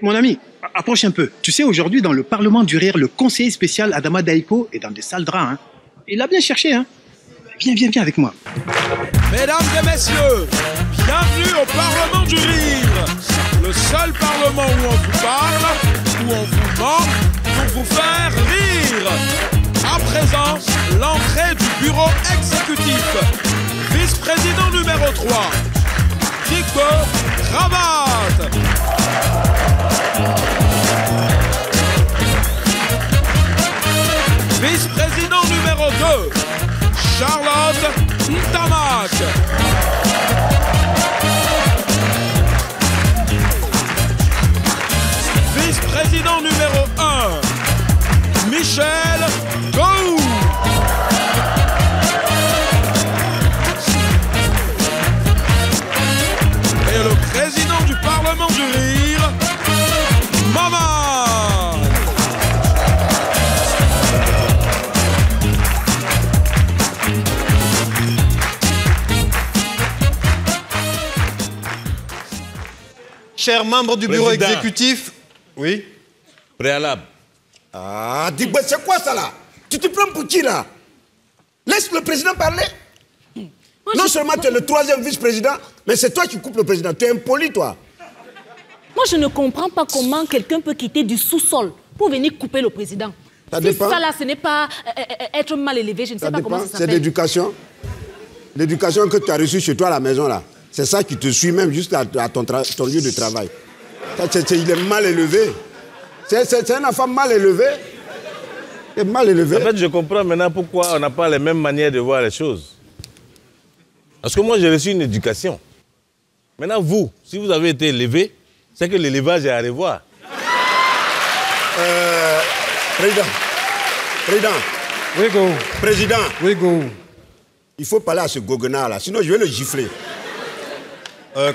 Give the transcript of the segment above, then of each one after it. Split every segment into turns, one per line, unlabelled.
mon ami, approche un peu. Tu sais, aujourd'hui, dans le Parlement du Rire, le conseiller spécial Adama Daïko est dans des sales draps. Hein. Il a bien cherché, hein. Viens avec moi.
Mesdames et messieurs, bienvenue au Parlement du Rire. Le seul parlement où on vous parle, où on vous ment, pour vous faire rire. À présent, l'entrée du bureau exécutif. Vice-président numéro 3, Dicko Cravate. Vice-président numéro 2, Charlotte Ntamak. Vice-président numéro 1, Michel Gou. Et le président du Parlement du Rire, Maman.
Chers membres du bureau exécutif, oui.
Préalable.
Ah, dis-moi, c'est quoi ça là? Tu te prends pour qui là? Laisse le président parler. Non seulement tu es le troisième vice-président, mais c'est toi qui coupes le président. Tu es impoli, toi.
Moi, je ne comprends pas comment quelqu'un peut quitter du sous-sol pour venir couper le président.
Ça dépend.
Ça là, ce n'est pas être mal élevé, je ne sais pas comment ça s'appelle. C'est
l'éducation. L'éducation que tu as reçue chez toi à la maison là. C'est ça qui te suit même jusqu'à ton lieu de travail. Il est mal élevé. C'est un enfant mal élevé. Il est mal élevé.
En fait, je comprends maintenant pourquoi on n'a pas les mêmes manières de voir les choses. Parce que moi, j'ai reçu une éducation. Maintenant, vous, si vous avez été élevé, c'est que l'élevage est à revoir.
Président.
Oui, go.
Président.
Oui, go.
Il faut parler à ce goguenard là, sinon je vais le gifler.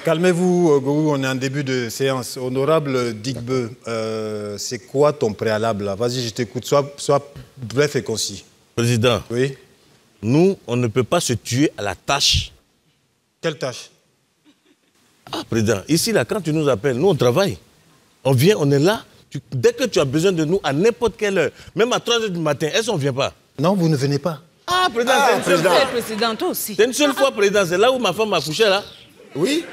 Calmez-vous, Gou, on est en début de séance. Honorable Dikbe, c'est quoi ton préalable là? Vas-y, je t'écoute, sois bref et concis.
Président,
oui.
Nous, on ne peut pas se tuer à la tâche.
Quelle tâche?
Ah, président, ici, là, quand tu nous appelles, nous, on travaille. On vient, on est là. Dès que tu as besoin de nous, à n'importe quelle heure, même à 3 h du matin, est-ce qu'on ne vient pas?
Non, vous ne venez pas.
Ah, président, c'est une seule fois.
Président, toi aussi.
C'est une seule fois, président. C'est là où ma femme m'a couché, là.
Oui.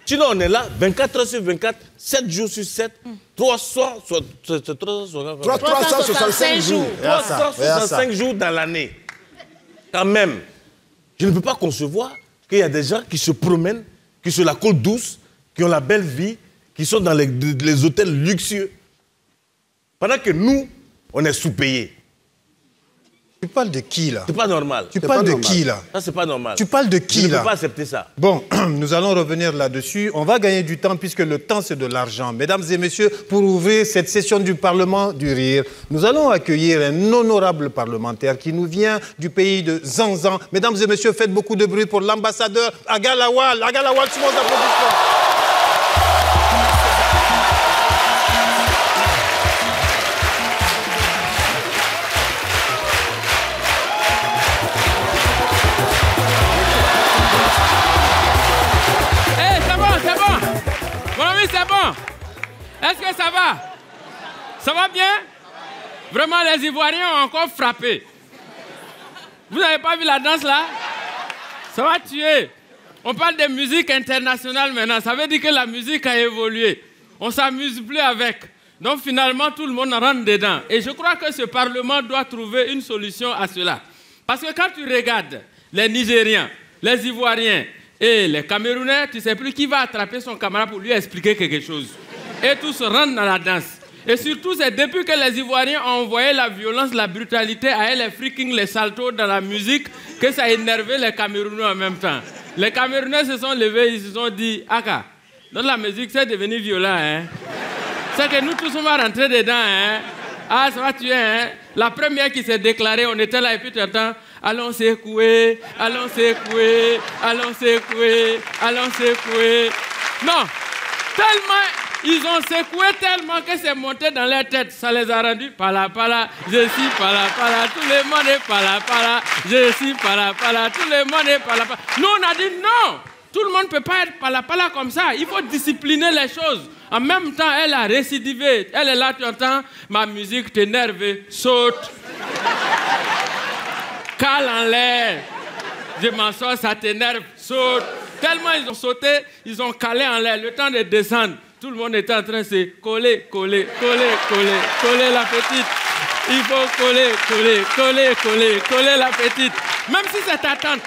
Sinon, on est là, 24 heures sur 24, 7 jours sur 7, 365 jours. 365 jours dans l'année. Quand même, je ne peux pas concevoir qu'il y a des gens qui se promènent, qui sont la côte douce, qui ont la belle vie, qui sont dans les hôtels luxueux. Pendant que nous, on est sous-payés.
Tu parles de qui, là?
C'est pas normal.
Tu parles de qui, là?
Ça, c'est pas normal.
Tu parles de qui, là?
Je ne peux pas accepter ça.
Bon, nous allons revenir là-dessus. On va gagner du temps puisque le temps, c'est de l'argent. Mesdames et messieurs, pour ouvrir cette session du Parlement du Rire, nous allons accueillir un honorable parlementaire qui nous vient du pays de Zanzan. Mesdames et messieurs, faites beaucoup de bruit pour l'ambassadeur Aga Lawal. Aga Lawal, sous vos applaudissements.
C'est bon. Est-ce que ça va? Ça va bien? Vraiment, les Ivoiriens ont encore frappé. Vous n'avez pas vu la danse là? Ça va tuer. On parle de musique internationale maintenant. Ça veut dire que la musique a évolué. On ne s'amuse plus avec. Donc finalement, tout le monde rentre dedans. Et je crois que ce Parlement doit trouver une solution à cela. Parce que quand tu regardes les Nigériens, les Ivoiriens, et les Camerounais, tu ne sais plus qui va attraper son camarade pour lui expliquer quelque chose. Et tous rentrent dans la danse. Et surtout, c'est depuis que les Ivoiriens ont envoyé la violence, la brutalité à les freaking, les saltos dans la musique, que ça a énervé les Camerounais en même temps. Les Camerounais se sont levés, ils se sont dit, Aka, dans la musique, c'est devenu violent, hein. C'est que nous tous, on va rentrer dedans, hein. Ah, ça va tuer, hein. La première qui s'est déclarée, on était là et puis tu entends, allons secouer, allons secouer, allons secouer, allons secouer. Non, tellement, ils ont secoué tellement que c'est monté dans leur tête. Ça les a rendus pala, je suis pala, tout le monde est pala, je suis pala, tout le monde est pala. Nous, on a dit non, tout le monde ne peut pas être pala comme ça. Il faut discipliner les choses. En même temps, elle a récidivé. Elle est là, tu entends, ma musique t'énerve, saute. Cale en l'air. Je m'en sors, ça t'énerve, saute. Tellement ils ont sauté, ils ont calé en l'air. Le temps de descendre, tout le monde était en train de se coller la petite. Il faut coller la petite. Même si c'est ta tante,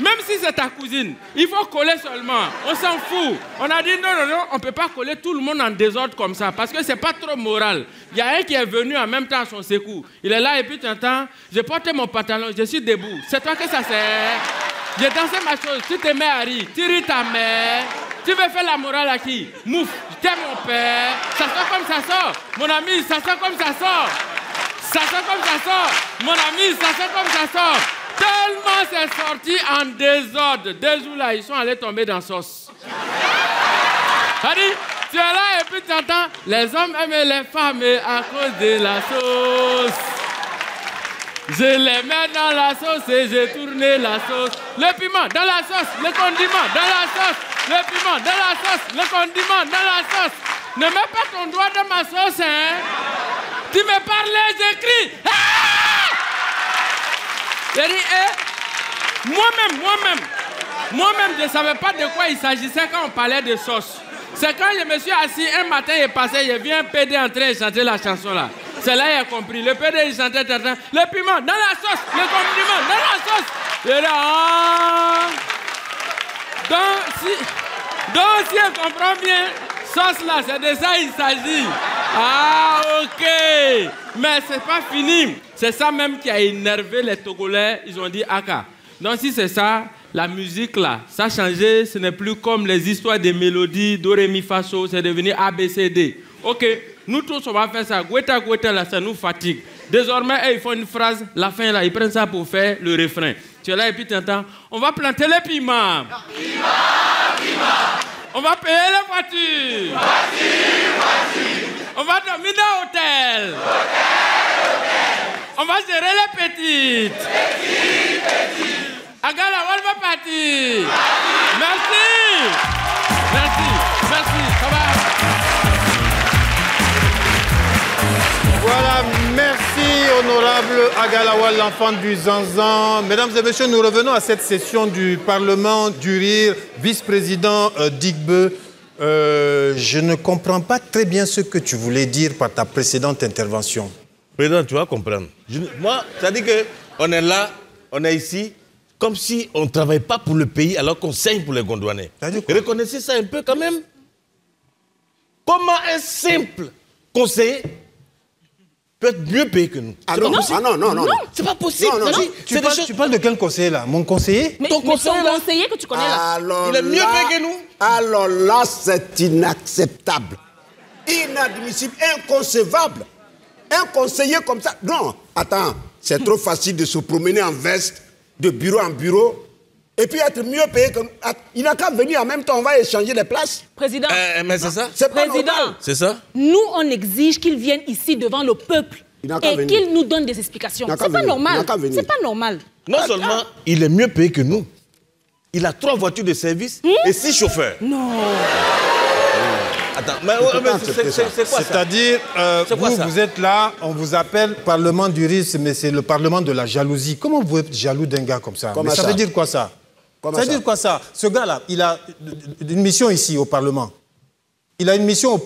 même si c'est ta cousine, il faut coller seulement. On s'en fout. On a dit non, on ne peut pas coller tout le monde en désordre comme ça parce que c'est pas trop moral. Il y a un qui est venu en même temps à son secours. Il est là et puis tu entends, j'ai porté mon pantalon, je suis debout. C'est toi que ça sert. J'ai dansé ma chose, tu te mets à rire, tu ris ta mère. Tu veux faire la morale à qui? Mouf, t'es mon père. Ça sort comme ça sort. Mon ami, ça sort comme ça sort. Ça sort comme ça sort. Mon ami, ça sort comme ça sort. Tellement c'est sorti en désordre. 2 jours là, ils sont allés tomber dans la sauce. C'est-à-dire, tu es là et puis tu entends, les hommes aiment les femmes à cause de la sauce. Je les mets dans la sauce et j'ai tourné la sauce. Le piment dans la sauce, le condiment dans la sauce. Le piment dans la sauce, le condiment dans la sauce. Ne mets pas ton doigt dans ma sauce, hein. Tu me parlais, j'écris. Ah! J'ai dit, moi-même, je ne savais pas de quoi il s'agissait quand on parlait de sauce. C'est quand je me suis assis, un matin, il est passé, il vient un PD en train de chanter la chanson là. C'est là qu'il a compris. Le PD, il chantait, le piment dans la sauce, le condiment dans la sauce. Et là, ah! Donc, si on comprend bien, sauce là, c'est de ça il s'agit. Ah, ok. Mais c'est pas fini. C'est ça même qui a énervé les Togolais. Ils ont dit Aka. Donc si c'est ça, la musique là, ça a changé. Ce n'est plus comme les histoires des mélodies, do, ré, mi, fa, so. C'est devenu A, B, C, D. Ok. Nous tous, on va faire ça. Gweta, gweta, là, ça nous fatigue. Désormais, ils font une phrase, la fin là, ils prennent ça pour faire le refrain. Tu es là et puis tu entends, on va planter les piments. On va payer les voitures. On va dormir dans l'hôtel. On va gérer les petites. Agala, on va partir. Merci. Ça va.
Voilà, merci honorable Agalawal, l'enfant du Zanzan. Mesdames et messieurs, nous revenons à cette session du Parlement du Rire. Vice-président Digbe, je ne comprends pas très bien ce que tu voulais dire par ta précédente intervention.
Président, tu vas comprendre. Moi, ça dit qu'on est là, on est ici, comme si on ne travaille pas pour le pays alors qu'on saigne pour les Gondouanais. Reconnaissez ça un peu quand même. Comment un simple conseiller peut être mieux payé que nous?
Ah non.
C'est pas possible.
Non.
Tu parles de quel conseiller là? Mon conseiller?
Mais ton conseiller que tu connais là.
Alors
il est mieux payé que nous.
Alors là, c'est inacceptable. Inadmissible, inconcevable. Un conseiller comme ça. Non, attends, c'est trop facile de se promener en veste, de bureau en bureau, et puis être mieux payé que nous. Il n'a qu'à venir en même temps, on va échanger les places.
Président.
Mais c'est ça.
C'est pas normal.
C'est ça.
Nous, on exige qu'il vienne ici devant le peuple et qu'il nous donne des explications. C'est pas normal. C'est pas normal.
Non seulement il est mieux payé que nous, il a 3 voitures de service et 6 chauffeurs.
Non.
Attends, mais c'est quoi ça?
C'est-à-dire, vous êtes là, on vous appelle Parlement du Rire, mais c'est le Parlement de la jalousie. Comment vous êtes jaloux d'un gars comme ça? Mais ça veut dire quoi ça? Ça veut dire quoi ça? Ce gars-là, il a une mission ici au Parlement. Il a une mission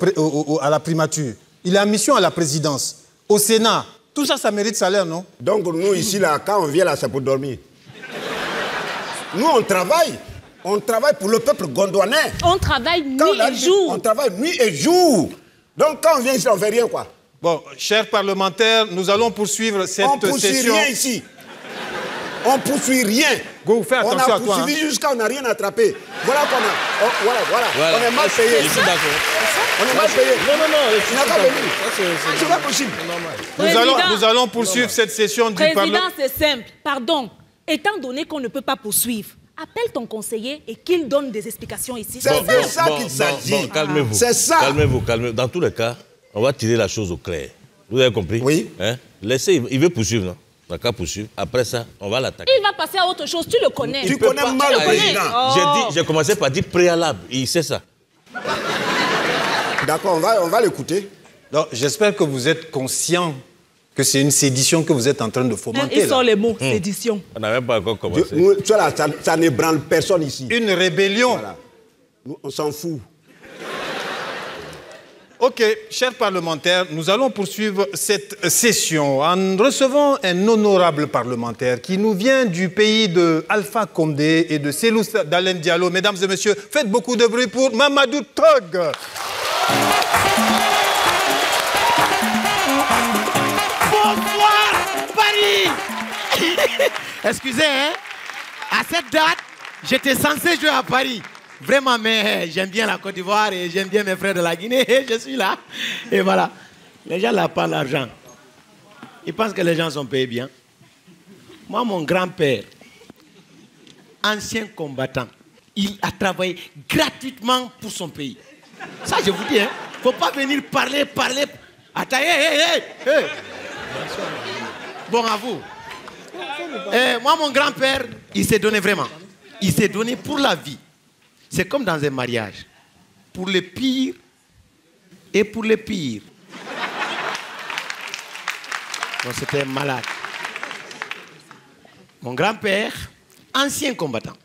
à la primature. Il a une mission à la présidence. Au Sénat. Tout ça, ça mérite salaire, non?
Donc nous, ici, là, quand on vient là, c'est pour dormir. Nous, on travaille. On travaille pour le peuple gondouanais.
On travaille nuit et jour.
On travaille nuit et jour. Donc quand on vient ici, on ne fait rien, quoi.
Bon, chers parlementaires, nous allons poursuivre cette session.
On ne poursuit rien ici. On ne poursuit rien.
Go, fais attention à toi.
On a poursuivi jusqu'à on n'a rien attrapé. Voilà qu'on a. Voilà. On est mal payé.
Je suis d'accord.
On est mal payé.
Non.
Il n'a pas venu. C'est pas possible.
Nous allons poursuivre cette session du Parlement.
Président, c'est simple. Pardon. Étant donné qu'on ne peut pas poursuivre, appelle ton conseiller et qu'il donne des explications ici.
C'est de ça qu'il s'agit.
Calmez-vous.
C'est ça.
Calmez-vous. Dans tous les cas, on va tirer la chose au clair. Vous avez compris?
Oui.
Laissez, il veut poursuivre, non? On n'a qu'à poursuivre. Après ça, on va l'attaquer.
Il va passer à autre chose. Tu le connais.
Tu connais mal le président.
J'ai commencé par dire préalable. Il sait ça.
D'accord, on va l'écouter.
J'espère que vous êtes conscient que c'est une sédition que vous êtes en train de fomenter.
Ils sont les mots, sédition.
On n'a même pas encore commencé.
Ça n'ébranle personne ici.
Une rébellion.
Voilà. Nous, on s'en fout.
Ok, chers parlementaires, nous allons poursuivre cette session en recevant un honorable parlementaire qui nous vient du pays de Alpha Condé et de Selous Dalein Diallo. Mesdames et messieurs, faites beaucoup de bruit pour Mamadou Tog.
Bonsoir, Paris. Excusez, hein? À cette date, j'étais censé jouer à Paris. Vraiment, mais j'aime bien la Côte d'Ivoire et j'aime bien mes frères de la Guinée. Je suis là. Et voilà. Les gens n'ont pas l'argent. Ils pensent que les gens sont payés bien. Moi, mon grand-père, ancien combattant, il a travaillé gratuitement pour son pays. Ça, je vous dis, hein. Faut pas venir parler. Attends, hey. Bon, à vous. Moi, mon grand-père, il s'est donné vraiment. Il s'est donné pour la vie. C'est comme dans un mariage. Pour le pire et pour le pire. Donc c'était malade. Mon grand-père, ancien combattant,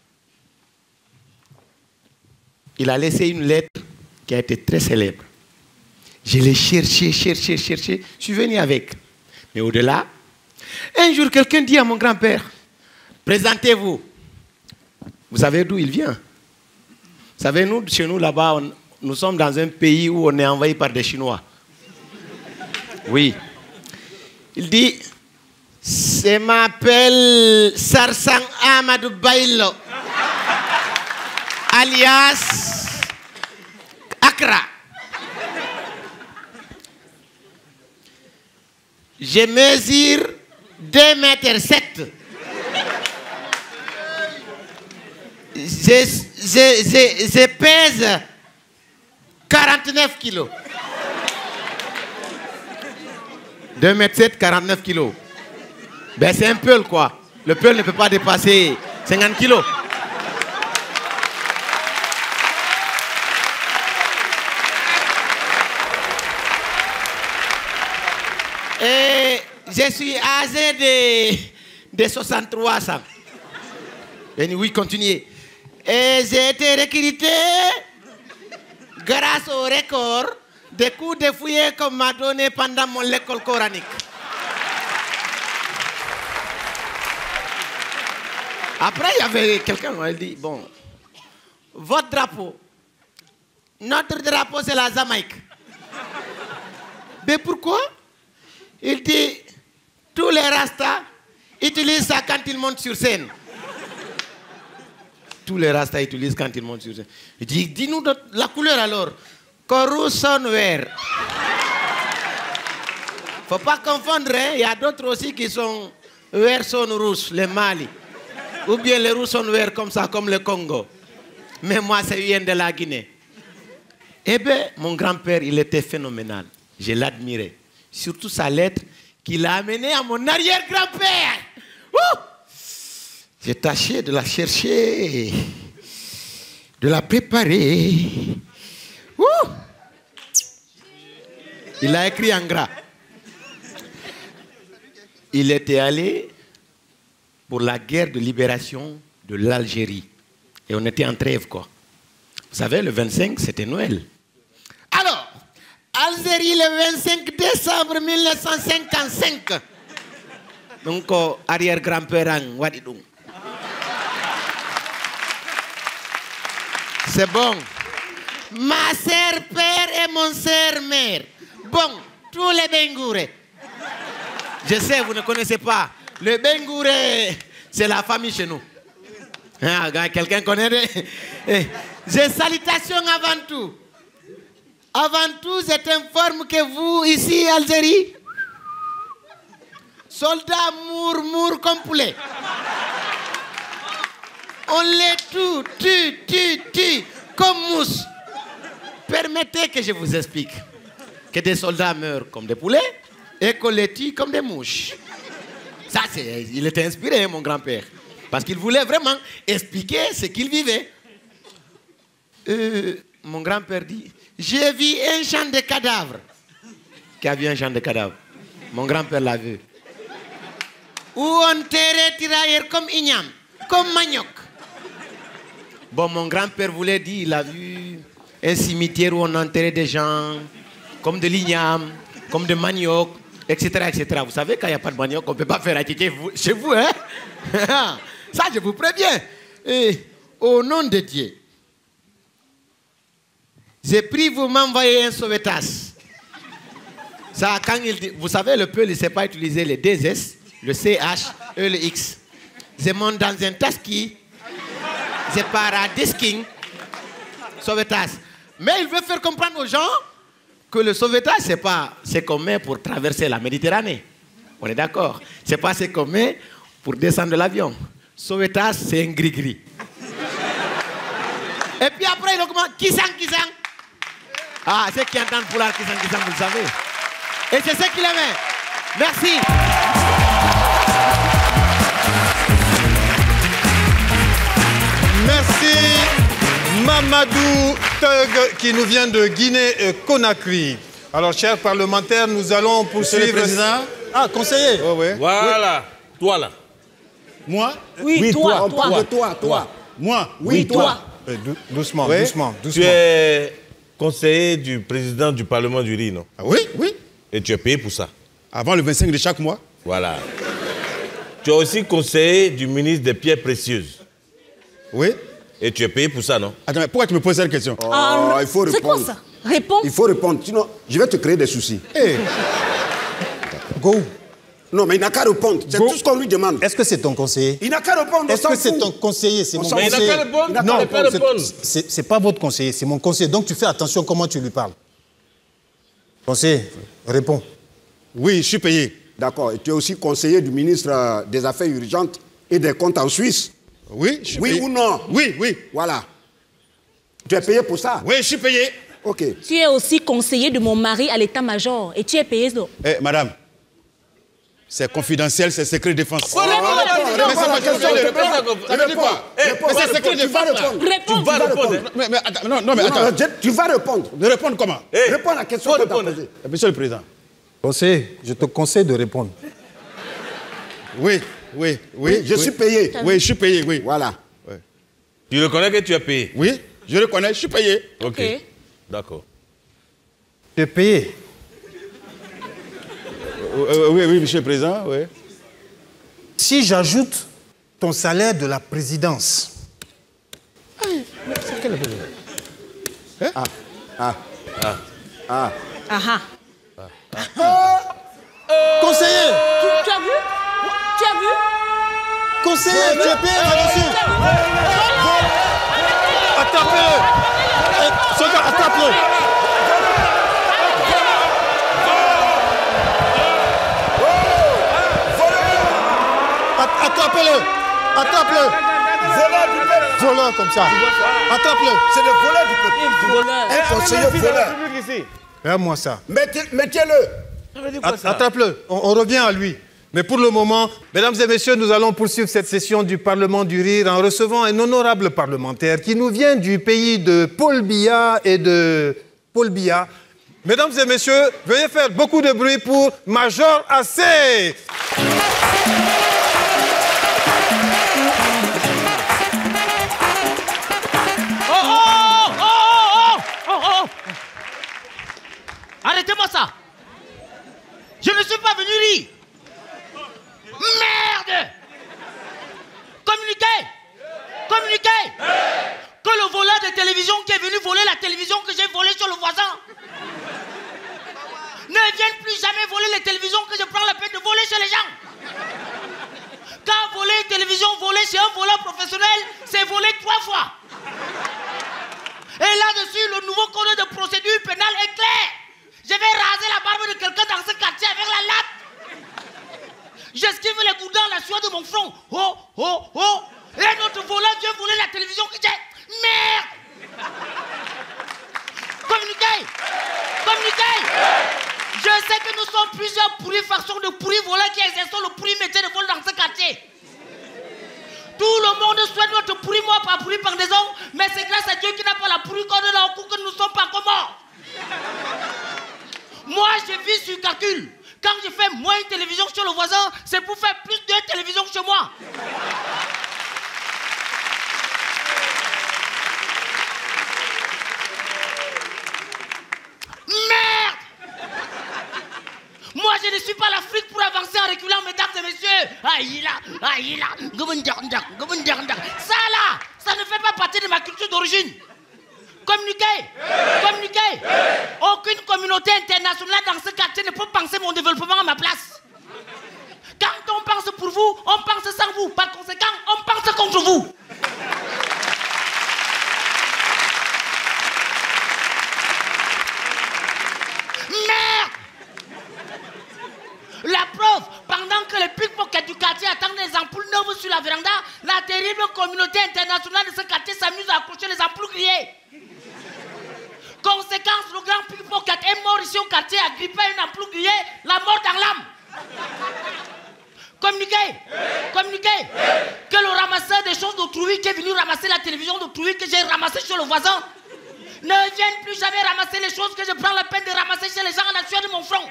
il a laissé une lettre qui a été très célèbre. Je l'ai cherché. Je suis venu avec. Mais au-delà, un jour, quelqu'un dit à mon grand-père, présentez-vous. Vous savez d'où il vient? Vous savez, nous, chez nous, là-bas, nous sommes dans un pays où on est envahi par des Chinois. Oui. Il dit, je m'appelle Sarsang Amadou Bailo, alias Accra. Je mesure 2,7 m. Je pèse 49 kilos. 2,7 m, 49 kilos. Ben c'est un peul quoi. Le peul ne peut pas dépasser 50 kilos. Et je suis âgé de 63 ans. Et oui, continuez. Et j'ai été recruté grâce au record des coups de fouet qu'on m'a donné pendant mon école coranique. Après, il y avait quelqu'un qui m'a dit, bon, votre drapeau, notre drapeau c'est la Jamaïque. Mais pourquoi? Il dit, tous les Rastas utilisent ça quand ils montent sur scène. Tous les Rastas utilisent quand ils montent sur scène. Il dit, dis-nous la couleur alors. Rouge, jaune, vert. Faut pas confondre, hein. Il y a d'autres aussi qui sont vert, jaune, rouge, les Mali. Ou bien les rouges sont verts comme ça, comme le Congo. Mais moi, ça vient de la Guinée. Eh bien, mon grand-père, il était phénoménal. Je l'admirais. Surtout sa lettre qu'il a amenée à mon arrière-grand-père. J'ai tâché de la chercher, de la préparer. Il a écrit en gras. Il était allé pour la guerre de libération de l'Algérie. Et on était en trêve, quoi. Vous savez, le 25, c'était Noël. Alors, Algérie, le 25 décembre 1955. Donc, arrière-grand-père, Wadidou. C'est bon. Ma sœur père et mon sœur mère. Bon, tous les Bengourés. Je sais, vous ne connaissez pas. Le Bengouré, c'est la famille chez nous. Ah, quelqu'un connaît? J'ai salutations avant tout. Avant tout, je t'informe que vous, ici, Algérie, soldats mourent comme poulet. On les tue, comme mousse. Permettez que je vous explique que des soldats meurent comme des poulets et qu'on les tue comme des mouches. Ça, il était inspiré, mon grand-père. Parce qu'il voulait vraiment expliquer ce qu'il vivait. Mon grand-père dit, J'ai vu un champ de cadavres. Qui a vu un champ de cadavres? Mon grand-père l'a vu. Où on terrait tirailleurs comme igname, comme manioc. Bon, mon grand-père voulait dire, il a vu un cimetière où on enterrait des gens, comme de l'igname, comme de manioc, etc., etc. Vous savez, quand il n'y a pas de manioc, on ne peut pas faire attiquer chez vous, hein? Ça, je vous préviens. Et au nom de Dieu, j'ai pris vous m'envoyer un sauvetage. Ça, quand il dit, vous savez, le peuple ne sait pas utiliser les deux S, le CH et le X. Je monte dans un taski, je pars à disking, sauvetage. Mais il veut faire comprendre aux gens que le sauvetage, c'est qu'on met pour traverser la Méditerranée. On est d'accord? C'est pas ce qu'on met pour descendre de l'avion. Sauvetage, c'est un gris-gris. Et puis après, il augmente. Kisang. Ah, ceux qui entendent pour la Kisang, vous le savez. Et c'est ce qu'il aimait. Merci.
Merci Mamadou Teug qui nous vient de Guinée-Conakry. Alors, chers parlementaires, nous allons poursuivre...
Monsieur le Président.
Ah, conseiller.
Oh, oui.
Voilà. Oui. Toi, là.
Moi?
Oui, toi.
Moi?
Oui, toi.
Doucement,
Oui.
doucement.
Tu es conseiller du président du Parlement du riz, non?
Ah, oui.
Et tu es payé pour ça.
Avant le 25 de chaque mois.
Voilà. Tu es aussi conseiller du ministre des Pierres Précieuses.
Oui.
Et tu es payé pour ça, non?
Attends, mais pourquoi tu me poses cette question?
Il faut répondre.
C'est quoi ça? Réponds.
Il faut répondre, sinon je vais te créer des soucis.
Hey. Go.
Non, mais il n'a qu'à répondre. C'est tout ce qu'on lui demande.
Est-ce que c'est ton conseiller?
Il n'a qu'à répondre.
Est-ce que c'est ton conseiller? C'est mon
Mais il
conseiller.
n'a qu'à répondre.
Il n'a qu'à
Non,
répondre.
c'est pas votre conseiller, c'est mon conseiller. Donc tu fais attention comment tu lui parles. Conseiller, réponds.
Oui, je suis payé.
D'accord. Et tu es aussi conseiller du ministre des Affaires urgentes et des comptes en Suisse.
Oui, je suis
Oui
payé.
ou non?
Oui.
Voilà. Tu es payé pour ça?
Oui, je suis payé.
Ok.
Tu es aussi conseiller de mon mari à l'état-major et tu es payé. Non?
Eh, madame, c'est confidentiel, c'est secret défense.
Réponds à la question.
Mais c'est secret défense.
Réponds.
Tu vas répondre.
Mais attends, non, mais attends.
Tu vas répondre.
De répondre comment?
Réponds à la question que tu as posée.
Monsieur le Président.
Conseiller, je te conseille de répondre.
Oui.
Je suis payé.
Oui, je suis payé, oui.
Voilà.
Tu reconnais que tu es payé?
Oui, je reconnais, je suis payé.
Ok. D'accord.
Tu es payé.
Oui, monsieur le Président, oui.
Si j'ajoute ton salaire de la présidence. Conseiller!
Tu as vu? Tu as vu?
Conseiller, tu es payé là-dessus! Attrape-le! Soldat, attrape-le! Attrape-le! Attrape-le! Voleur comme ça. Attrape-le!
C'est le voleur du peuple.
Voleur.
Un conseiller voleur.
Regarde-moi ça.
Mettez-le.
Attrape-le. On revient à lui. Mais pour le moment, mesdames et messieurs, nous allons poursuivre cette session du Parlement du Rire en recevant un honorable parlementaire qui nous vient du pays de Paul Biya et de Paul Biya. Mesdames et messieurs, veuillez faire beaucoup de bruit pour Major Assé.
Arrêtez-moi ça. Je ne suis pas venu rire. Merde! Communiquez! Que le voleur de télévision qui est venu voler la télévision que j'ai volée sur le voisin ne vienne plus jamais voler les télévisions que je prends la peine de voler chez les gens. Car voler une télévision volée chez un voleur professionnel, c'est voler 3 fois. Et là-dessus, le nouveau code de procédure pénale est clair. Je vais raser la barbe de quelqu'un dans ce quartier avec la latte. J'esquive les coups dans la sueur de mon front. Et notre voleur vient voler la télévision que j'ai. Merde! Communiquez! Je sais que nous sommes plusieurs pourris factions de pourris voleurs qui exercent le pourri métier de vol dans ce quartier. Tout le monde souhaite notre pourri mort par pourri pendaison, mais c'est grâce à Dieu qui n'a pas la pourri corde là au coup que nous ne sommes pas encore morts. Moi, je vis sur calcul. Quand je fais moins une télévision chez le voisin, c'est pour faire plus de télévisions chez moi. Merde! Moi, je ne suis pas l'Afrique pour avancer en reculant, mesdames et messieurs. Aïe là. Ça là, ça ne fait pas partie de ma culture d'origine. Communiquez. Aucune communauté internationale dans ce quartier ne peut penser mon développement à ma place. Quand on pense pour vous, on pense sans vous. Par conséquent, on pense contre vous. Merde! La preuve, pendant que les pickpockets du quartier attendent les ampoules neuves sur la véranda, la terrible communauté internationale de ce quartier s'amuse à accrocher les ampoules grillées. Conséquence, le grand pickpocket est mort ici au quartier, agrippé à une ampoule grillée, la mort dans l'âme. Communiquez. Que le ramasseur des choses d'autrui qui est venu ramasser la télévision d'autrui que j'ai ramassée chez le voisin ne vienne plus jamais ramasser les choses que je prends la peine de ramasser chez les gens en la sueur de mon front.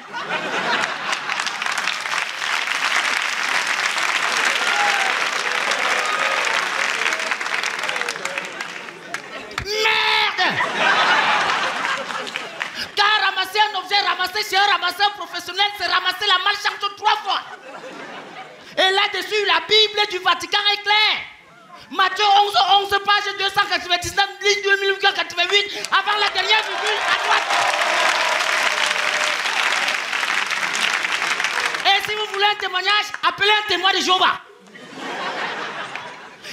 Merde! Car ramasser un objet ramassé chez un ramasseur professionnel, c'est ramasser la malchance 3 fois. Et là-dessus, la Bible du Vatican est claire. Matthieu 11, page 299, ligne 2088, avant la dernière virgule à droite. Et si vous voulez un témoignage, appelez un témoin de Jéhovah.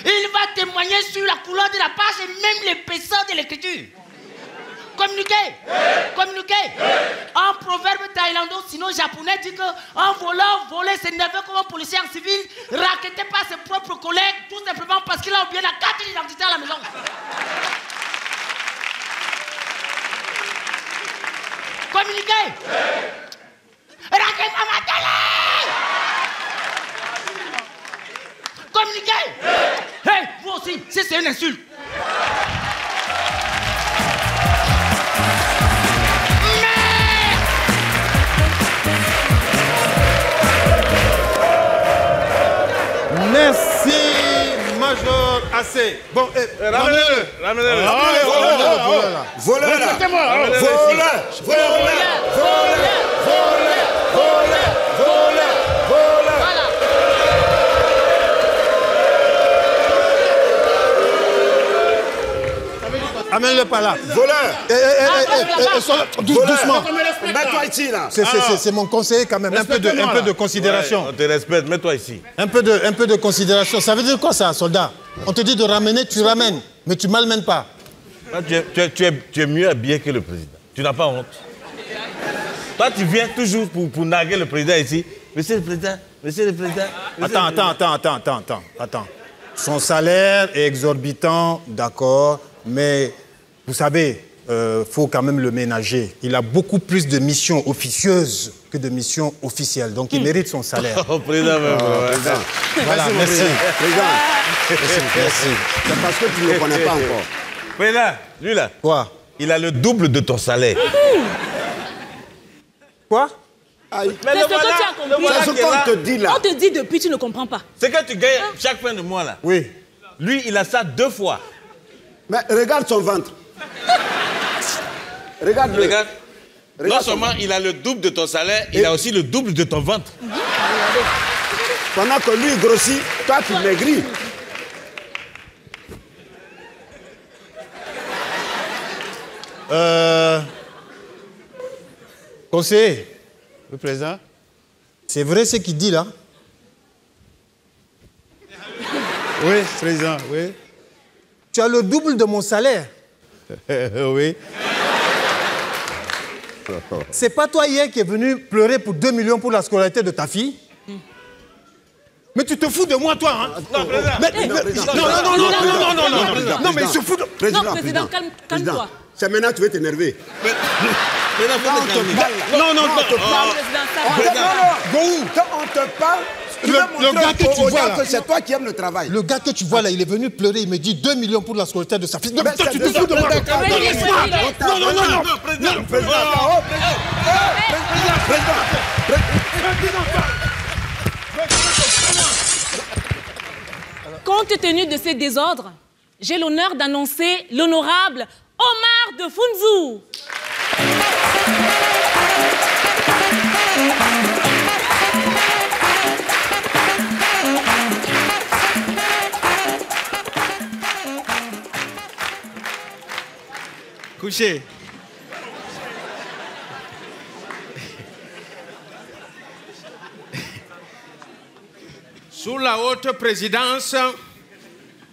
Il va témoigner sur la couleur de la page et même l'épaisseur de l'écriture. Communiquez. Un proverbe thaïlando-sino-japonais dit qu'un voleur volé s'énerve comme un policier en civil, raquetté par ses propres collègues, tout simplement parce qu'il a oublié la carte d'identité à la maison. Communiquez. Raquette ma télé. Communiquez. Hey, vous aussi, c'est une insulte.
Merci, Major AC. Bon, ramenez-le.
Voleur.
Amène-le par là.
Voleur.
Doucement.
Mets-toi ici, là.
C'est mon conseiller quand même. Un peu de considération.
Ouais, on te respecte, mets-toi ici.
Un peu de considération. Ça veut dire quoi ça, soldat? On te dit de ramener, tu ramènes. Mais tu malmènes pas.
Tu es mieux habillé que le président. Tu n'as pas honte. Toi, tu viens toujours pour narguer le président ici. Monsieur le président.
Attends. Son salaire est exorbitant, d'accord, mais vous savez, faut quand même le ménager. Il a beaucoup plus de missions officieuses que de missions officielles, donc il mérite son salaire.
Oh, président,
président. Voilà, merci.
Président, merci. C'est parce que tu ne le connais pas encore.
Président, lui là.
Quoi?
Il a le double de ton salaire.
Quoi?
C'est ce que tu as compris.
C'est ce qu'on te dit là.
On te dit depuis, tu ne comprends pas.
C'est que tu gagnes chaque fin de mois là.
Oui.
Lui, il a ça 2 fois.
Mais regarde son ventre. Regarde-le.
Regarde. Non seulement il a le double de ton salaire, il a aussi le double de ton ventre.
Pendant que lui grossit, toi tu maigris.
Conseiller.
Le président.
C'est vrai ce qu'il dit là?
Oui, président, oui.
Tu as le double de mon salaire.
Oui.
C'est pas toi hier qui est venu pleurer pour 2 millions pour la scolarité de ta fille? Mais tu te fous de moi, toi, hein?
Non, président.
Non, mais il se fout de...
Président, calme-toi.
C'est maintenant que tu veux t'énerver.
Non.
Quand on te parle, Tu
le gars que tu vois là,
c'est toi qui aimes le travail.
Le gars que tu vois là, il est venu pleurer, il me dit 2 millions pour la scolarité de sa fille. Non, mais toi, tu te fous de moi. Non,
Compte tenu de ces désordres, j'ai l'honneur d'annoncer l'honorable Omar de Funzu.
Couchez. Sous la haute présidence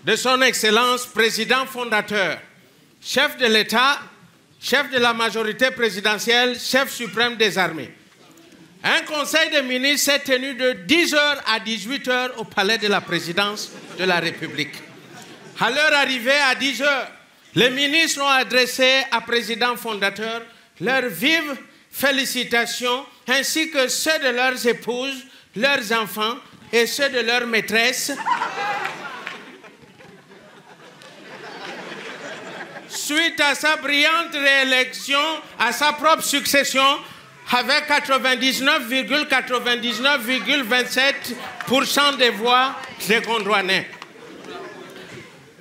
de son Excellence, président fondateur, chef de l'État, chef de la majorité présidentielle, chef suprême des armées. Un conseil des ministres s'est tenu de 10h à 18h au palais de la présidence de la République. À leur arrivée à 10h, les ministres ont adressé à président fondateur leurs vives félicitations ainsi que ceux de leurs épouses, leurs enfants et ceux de leurs maîtresses. Suite à sa brillante réélection, à sa propre succession, avec 99,27% des voix des Gondouanais.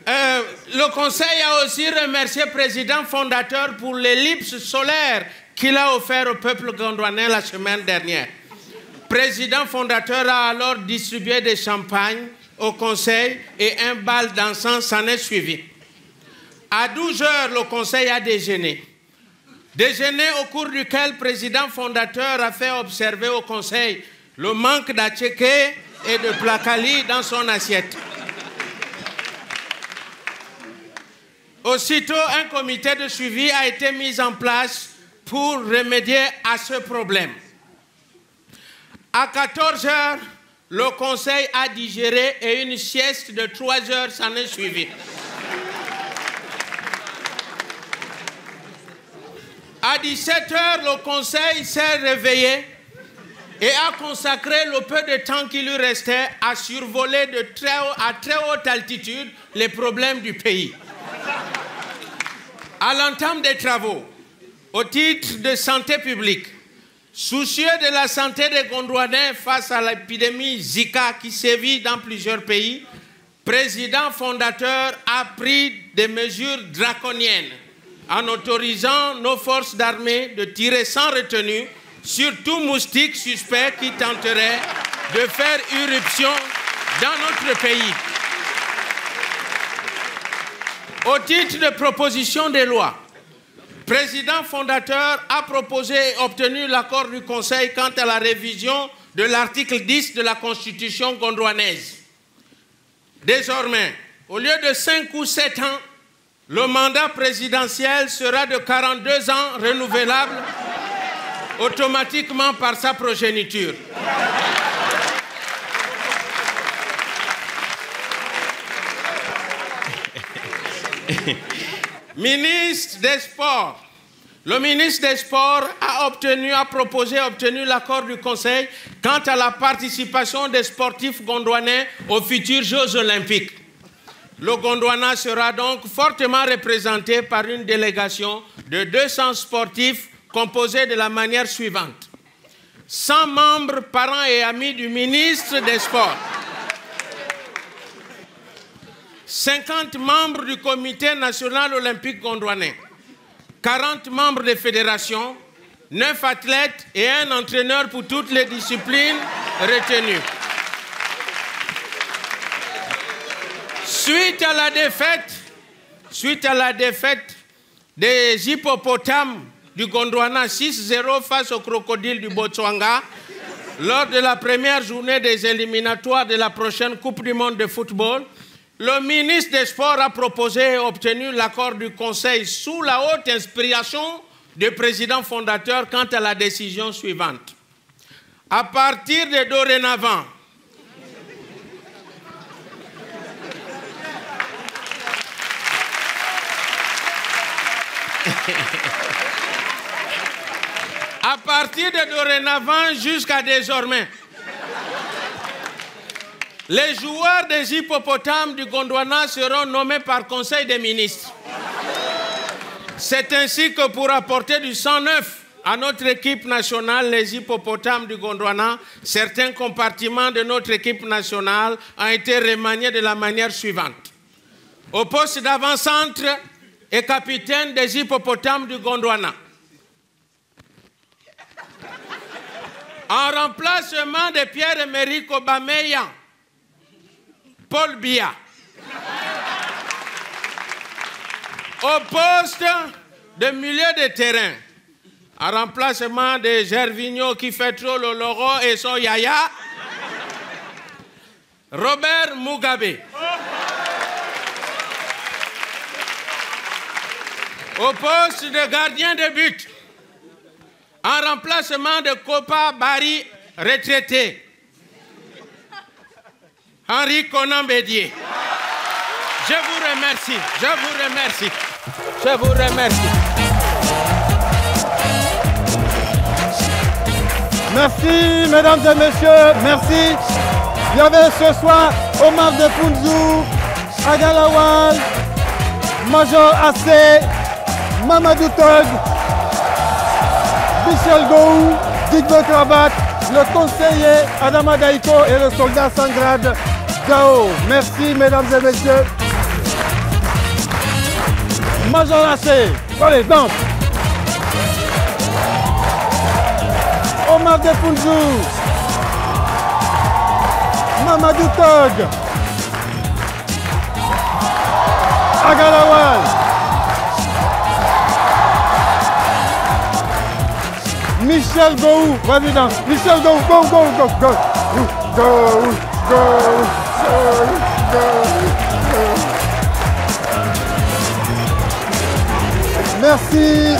Le Conseil a aussi remercié le président fondateur pour l'ellipse solaire qu'il a offert au peuple gondouanais la semaine dernière. Le président fondateur a alors distribué des champagnes au Conseil et un bal d'encens s'en est suivi. À 12h, le Conseil a déjeuné. Déjeuner au cours duquel le président fondateur a fait observer au Conseil le manque d'atchéké et de placali dans son assiette. Aussitôt, un comité de suivi a été mis en place pour remédier à ce problème. À 14h, le Conseil a digéré et une sieste de 3 heures s'en est suivie. À 17h, le Conseil s'est réveillé et a consacré le peu de temps qui lui restait à survoler à très haute altitude les problèmes du pays. À l'entame des travaux, au titre de santé publique, soucieux de la santé des Gondouanais face à l'épidémie Zika qui sévit dans plusieurs pays, le président fondateur a pris des mesures draconiennes en autorisant nos forces d'armée de tirer sans retenue sur tout moustique suspect qui tenterait de faire irruption dans notre pays. Au titre de proposition de loi, le président fondateur a proposé et obtenu l'accord du Conseil quant à la révision de l'article 10 de la Constitution gondouanaise. Désormais, au lieu de 5 ou 7 ans, le mandat présidentiel sera de 42 ans renouvelable automatiquement par sa progéniture. Ministre des Sports. Le ministre des Sports a obtenu l'accord du Conseil quant à la participation des sportifs gondouanais aux futurs Jeux Olympiques. Le Gondwana sera donc fortement représenté par une délégation de 200 sportifs composée de la manière suivante. 100 membres, parents et amis du ministre des Sports. 50 membres du Comité national olympique gondouanais. 40 membres des fédérations, 9 athlètes et un entraîneur pour toutes les disciplines retenues. Suite à la défaite des hippopotames du Gondwana 6-0 face aux crocodiles du Botswana, lors de la première journée des éliminatoires de la prochaine Coupe du monde de football, le ministre des Sports a proposé et obtenu l'accord du Conseil sous la haute inspiration du président fondateur quant à la décision suivante. À partir de dorénavant, jusqu'à désormais, Les joueurs des hippopotames du Gondwana seront nommés par Conseil des ministres. C'est ainsi que pour apporter du sang neuf à notre équipe nationale, les hippopotames du Gondwana, certains compartiments de notre équipe nationale ont été remaniés de la manière suivante. Au poste d'avant-centre et capitaine des hippopotames du Gondwana. En remplacement de Pierre-Emerick Aubameyang, Paul Biya. Au poste de milieu de terrain, en remplacement de Gervinho qui fait trop le Loro et son Yaya, Robert Mugabe. Au poste de gardien de but, en remplacement de Kopa Barry retraité, Henri Konan Bédié. Je vous remercie, je vous remercie, je vous remercie.
Merci, mesdames et messieurs, merci. Il y avait ce soir Omar de Pounzou, Agalawal, Major Assé, Mamadou Tog, Michel Gou, Digbo Krabat, le conseiller Adama Daiko et le soldat sans grade Gao. Merci, mesdames et messieurs. Major Assé, allez, danse. Omar de Pounzou, Mamadou Tog, Agalawal, Michel Gou, vas-y danse. Michel Gou, go, go, go, go, go, go, go, go, go. Merci.